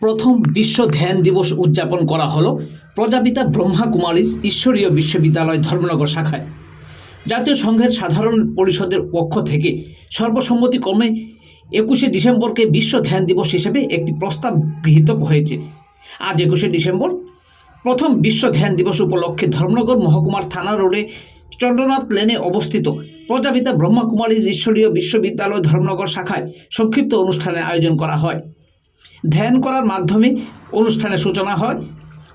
প্রথম বিশ্ব ধ্যান দিবস উদযাপন করা হলো প্রজাপিতা ব্রহ্মা কুমারীজ ঈশ্বরীয় বিশ্ববিদ্যালয় ধর্মনগর শাখায়। জাতীয় সংঘের সাধারণ পরিষদের পক্ষ থেকে সর্বসম্মতিক্রমে 21শে ডিসেম্বরকে বিশ্ব ধ্যান দিবস হিসেবে একটি প্রস্তাব গৃহীত হয়েছে। আজ 21শে ডিসেম্বর প্রথম বিশ্ব ধ্যান দিবস উপলক্ষে ধর্মনগর মহকুমার থানা রোডে চন্দ্রনাথ লেনে অবস্থিত প্রজাপিতা ব্রহ্মা কুমারীজ ঈশ্বরীয় বিশ্ববিদ্যালয় ধর্মনগর শাখায় সংক্ষিপ্ত অনুষ্ঠানের আয়োজন করা হয়। ধ্যান করার মাধ্যমে অনুষ্ঠানের সূচনা হয়,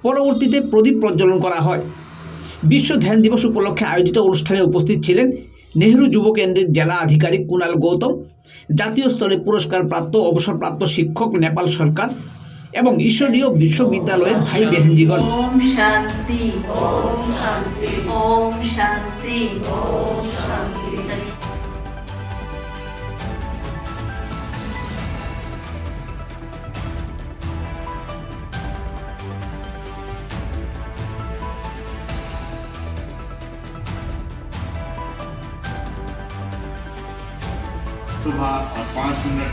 পরবর্তীতে প্রদীপ প্রজ্বলন করা হয়। বিশ্ব ধ্যান দিবস উপলক্ষে আয়োজিত অনুষ্ঠানে উপস্থিত ছিলেন নেহরু যুব কেন্দ্রের জেলা আধিকারিক কুণাল গৌতম, জাতীয় স্তরে পুরস্কারপ্রাপ্ত অবসরপ্রাপ্ত শিক্ষক নেপাল সরকার এবং ঈশ্বরীয় বিশ্ববিদ্যালয়ের ভাই বেহেনজিগণ। ओम शांति ओम शांति ओम शांति ओम शांति। चलिए सुबह और 5 मिनट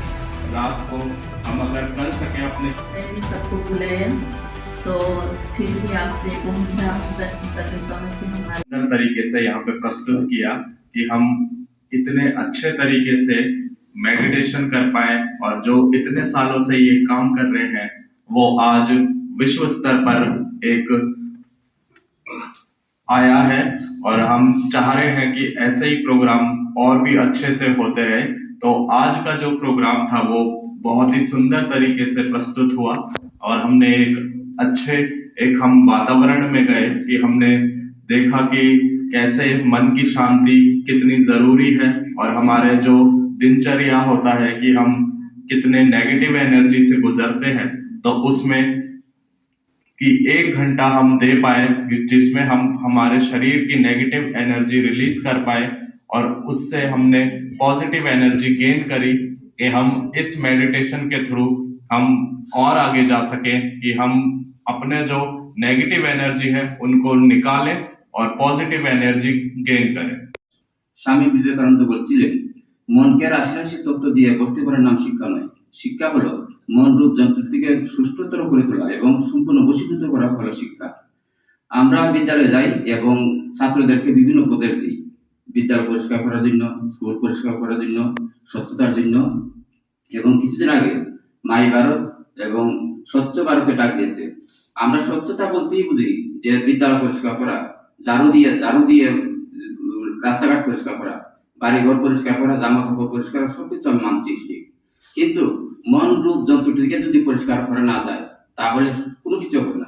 रात को हम अगर कर सके अपने मैंने सबको बुलाया तो फिर भी आपने पहुंचा, व्यस्तता के समय से हमारे सुंदर तरीके से यहाँ पे प्रस्तुत किया कि हम इतने अच्छे तरीके से मेडिटेशन कर पाए और जो इतने सालों से ये काम कर रहे हैं वो आज विश्व स्तर पर एक आया है और हम चाह रहे हैं कि ऐसे ही प्रोग्राम और भी अच्छे से होते रहे। तो आज का जो प्रोग्राम था वो बहुत ही सुंदर तरीके से प्रस्तुत हुआ और हमने एक हम वातावरण में गए कि हमने देखा कि कैसे मन की शांति कितनी जरूरी है और हमारे जो दिनचर्या होता है कि हम कितने नेगेटिव एनर्जी से गुजरते हैं, तो उसमें कि 1 घंटा हम दे पाए जिसमें हम हमारे शरीर की नेगेटिव एनर्जी रिलीज कर पाए और उससे हमने पॉजिटिव एनर्जी गेन करी कि हम इस मेडिटेशन के थ्रू हम और आगे जा सके कि हम अपने जो नेगेटिव एनर्जी है उनको निकालें और पॉजिटिव एनर्जी गेन करें। স্বামী বিবেকানন্দ বলছিলেন, মনকে রাশি তত্ত্ব দিয়ে গড়তে পারার নাম শিক্ষা নয়, শিক্ষা হলো মন রূপ যন্ত্রটিকে সুষ্ঠুতর করে তোলা এবং সম্পূর্ণ বশীভূত করা হলো শিক্ষা। আমরা বিদ্যালয়ে যাই এবং ছাত্রদেরকে বিভিন্ন উপদেশ দিই, বিদ্যালয় পরিষ্কার করার জন্য, স্কুল পরিষ্কার করার জন্য, স্বচ্ছতার জন্য। এবং কিছুদিন আগে মাই ভারত এবং স্বচ্ছ ভারতে ডাক দিয়েছে। আমরা স্বচ্ছতা বলতেই বুঝি যে বিদ্যালয় পরিষ্কার করা, ঝাড়ু দিয়ে রাস্তাঘাট পরিষ্কার করা, বাড়িঘর পরিষ্কার করা, জামা কাপড় পরিষ্কার করা, সবকিছু আমি মানছি, কিন্তু মন রূপ যন্ত্রটিকে যদি পরিষ্কার করা না যায় তাহলে কোনো কিছু হবে না।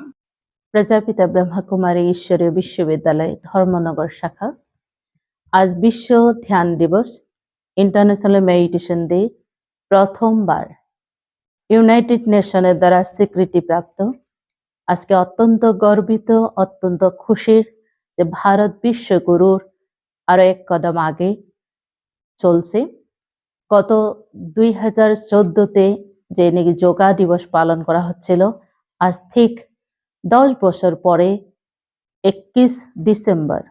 প্রজাপিতা ব্রহ্মকুমারী ঈশ্বরীয় বিশ্ববিদ্যালয় ধর্মনগর শাখা আজ বিশ্ব ধ্যান দিবস ইন্টারন্যাশনাল মেডিটেশন ডে প্রথমবার ইউনাইটেড নেশনের দ্বারা স্বীকৃতি প্রাপ্ত। আজকে অত্যন্ত গর্বিত, অত্যন্ত খুশির যে ভারত বিশ্বগুরুর আরো এক কদম আগে চলছে। গত 2014-তে যে নাকি যোগা দিবস পালন করা হচ্ছিল, আজ ঠিক 10 বছর পরে 21 ডিসেম্বর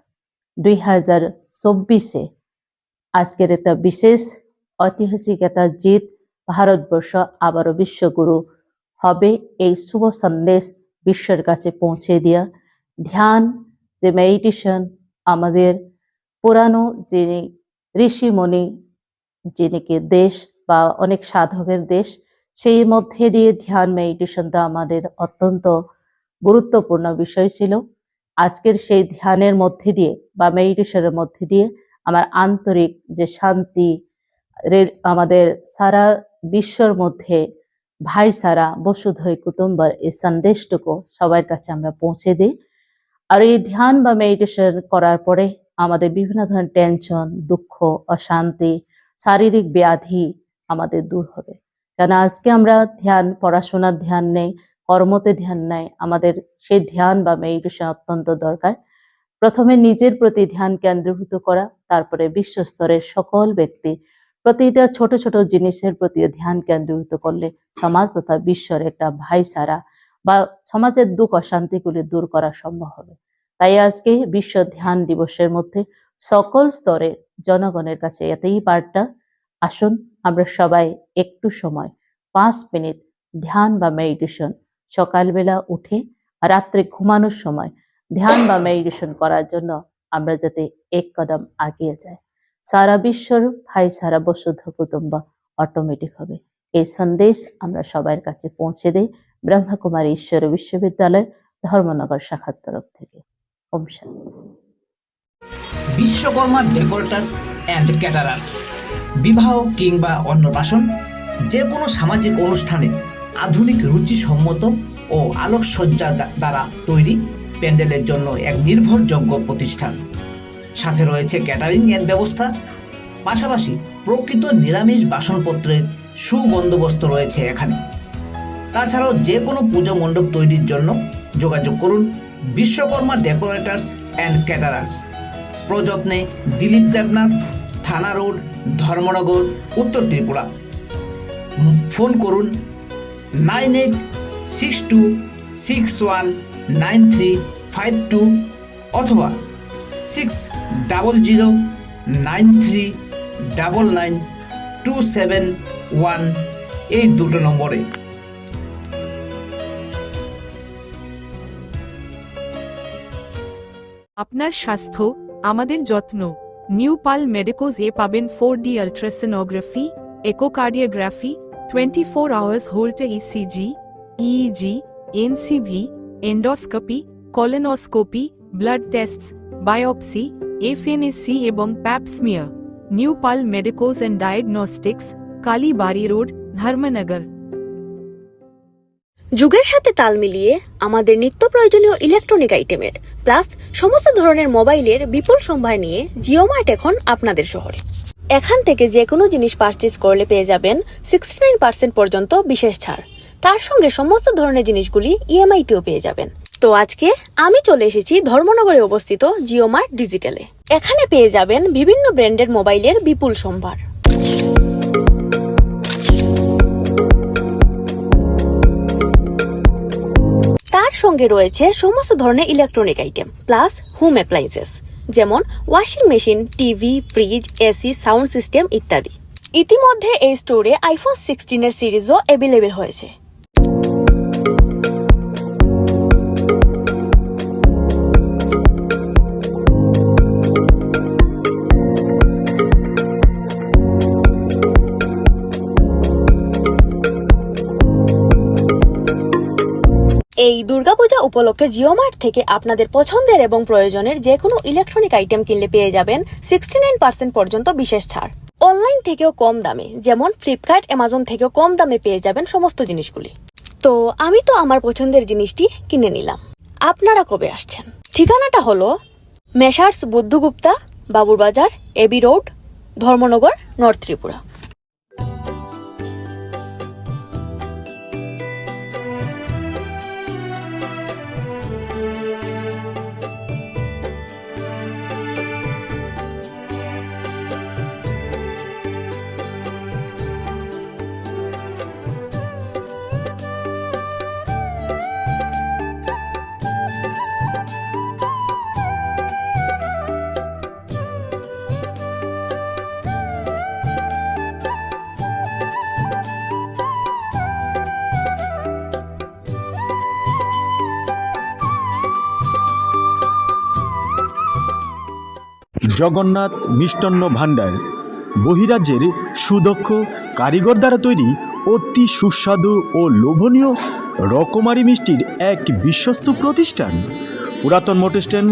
2024-এ আজকের একটা বিশেষ ঐতিহাসিক একটা জিত, ভারতবর্ষ আবারও বিশ্বগুরু হবে। এই শুভ সন্দেশ বিশ্বের কাছে পৌঁছে দেওয়া। ধ্যান যে মেডিটেশন আমাদের পুরানো যিনি ঋষিমণি যিনি কি দেশ বা অনেক সাধকের দেশ, সেই মধ্যে দিয়ে ধ্যান মেডিটেশনটা আমাদের অত্যন্ত গুরুত্বপূর্ণ বিষয় ছিল। আজকের সেই ধ্যানের মধ্যে দিয়ে বা মেডিটেশনের মধ্যে দিয়ে আমার আন্তরিক যে শান্তি, আমাদের সারা বিশ্বর মধ্যে ভাইচারা বসুধৈ কুটুম্বর এই সন্দেশটুকু সবার কাছে আমরা পৌঁছে দিই। আর এই ধ্যান বা মেডিটেশন করার পরে আমাদের বিভিন্ন ধরনের টেনশন, দুঃখ, অশান্তি, শারীরিক ব্যাধি আমাদের দূর হবে। কারণ আজকে আমরা ধ্যান, পড়াশোনার ধ্যান নেই, কর্মতে ধ্যান নেই, আমাদের সেই ধ্যান বা মেডিটেশন অত্যন্ত দরকার। প্রথমে নিজের প্রতি ধ্যান কেন্দ্রীভূত করা, তারপরে বিশ্বস্তরের সকল ব্যক্তি প্রতিটা ছোট ছোট জিনিসের প্রতি ধ্যান কেন্দ্রীভূত করলে সমাজ তথা বিশ্বের একটা ভাইচারা বা সমাজের দুঃখ অশান্তিগুলি দূর করা সম্ভব হবে। তাই আজকে বিশ্ব ধ্যান দিবসের মধ্যে সকল স্তরের জনগণের কাছে এতই বার্তা, আসুন আমরা সবাই একটু সময় 5 মিনিট ধ্যান বা মেডিটেশন সকালবেলা উঠে রাত্রে ঘুমানোর সময় ধ্যান বা মেডিটেশন করার জন্য আমরা যাতে এক কদম আগিয়ে যাই, সারা বিশ্বর ভাই সারা বসুধ কুটুম্ব অটোমেটিক হবে। এই সন্দেশ আমরা সবার কাছে পৌঁছে দেই ব্রহ্মকুমারী ঈশ্বর বিশ্ববিদ্যালয় ধর্মনগর শাখার তরফ থেকে। ওম শান্তি। বিশ্বকর্মা ডেকোরেটার্স অ্যান্ড ক্যাটারার্স বিবাহ কিংবা অন্নপ্রাশন যে কোনো সামাজিক অনুষ্ঠানে আধুনিক রুচিসম্মত ও আলোকসজ্জা দ্বারা তৈরি প্যান্ডেলের জন্য এক নির্ভরযোগ্য প্রতিষ্ঠান। সাথে রয়েছে ক্যাটারিং এর ব্যবস্থা, পাশাপাশি প্রকৃত নিরামিষ বাসনপত্রের সুবন্দোবস্ত রয়েছে এখানে। তাছাড়াও যে কোনো পুজো মণ্ডপ তৈরির জন্য যোগাযোগ করুন বিশ্বকর্মা ডেকোরেটার্স অ্যান্ড ক্যাটারার্স, প্রযত্নে দিলীপ দেবনাথ, থানা রোড, ধর্মনগর, উত্তর ত্রিপুরা। ফোন করুন 9862619352 অথবা 6000939927 এই দুটো নম্বরে। আপনার স্বাস্থ্য আমাদের যত্ন। নিউ পাল মেডিকোজ এ পাবেন 4D ultrasonography, echocardiography, 24 hours holter ECG, EEG, NCV, endoscopy, colonoscopy, blood tests, biopsy, FNAC এবং pap smear. New Pal medicos and diagnostics, Kalibari road, Dharmanagar. যুগের সাথে তাল মিলিয়ে আমাদের নিত্য প্রয়োজনীয় ইলেকট্রনিক আইটেমের প্লাস সমস্ত ধরনের মোবাইলের বিপুল সম্ভার নিয়ে জিও মার্ট এখন আপনাদের শহরে। এখান থেকে যে কোনো জিনিস পারচেজ করলে পেয়ে যাবেন 69% পর্যন্ত বিশেষ ছাড়। তার সঙ্গে সমস্ত ধরনের জিনিসগুলি ইএমআইতেও পেয়ে যাবেন। তো আজকে আমি চলে এসেছি ধর্মনগরে অবস্থিত জিও মার্ট ডিজিটালে। এখানে পেয়ে যাবেন বিভিন্ন ব্র্যান্ডের মোবাইলের বিপুল সম্ভার। তার সঙ্গে রয়েছে সমস্ত ধরনের electronic item plus home appliances, যেমন washing machine, TV, fridge, AC, sound system ইত্যাদি। ইতিমধ্যে এই স্টোরে আইফোন 16 এর সিরিজও অ্যাভেলেবেল হয়েছে। এই দুর্গাপূজা উপলক্ষে জিও মার্ট থেকে আপনাদের পছন্দের এবং প্রয়োজনের যে কোনো ইলেকট্রনিক আইটেম কিনলে পেয়ে যাবেন 69% পর্যন্ত বিশেষ ছাড়। অনলাইন থেকেও কম দামে, যেমন ফ্লিপকার্ট, অ্যামাজন থেকেও কম দামে পেয়ে যাবেন সমস্ত জিনিসগুলি। তো আমি তো আমার পছন্দের জিনিসটি কিনে নিলাম। আপনারা কবে আসছেন? ঠিকানাটা হলো messrs Buddhagupta, Baburbazar, AB road, Dharmanagar, north Tripura. Jagannath Mishtanna Bhandar বহিরাজ্যের সুদক্ষ কারিগর দ্বারা তৈরি অতি সুস্বাদু ও লোভনীয় রকমারি মিষ্টির এক বিশ্বস্ত প্রতিষ্ঠান। পুরাতন motor stand,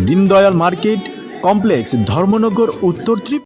Deendayal market complex, Dharmanagar, উত্তর ত্রিপুরা।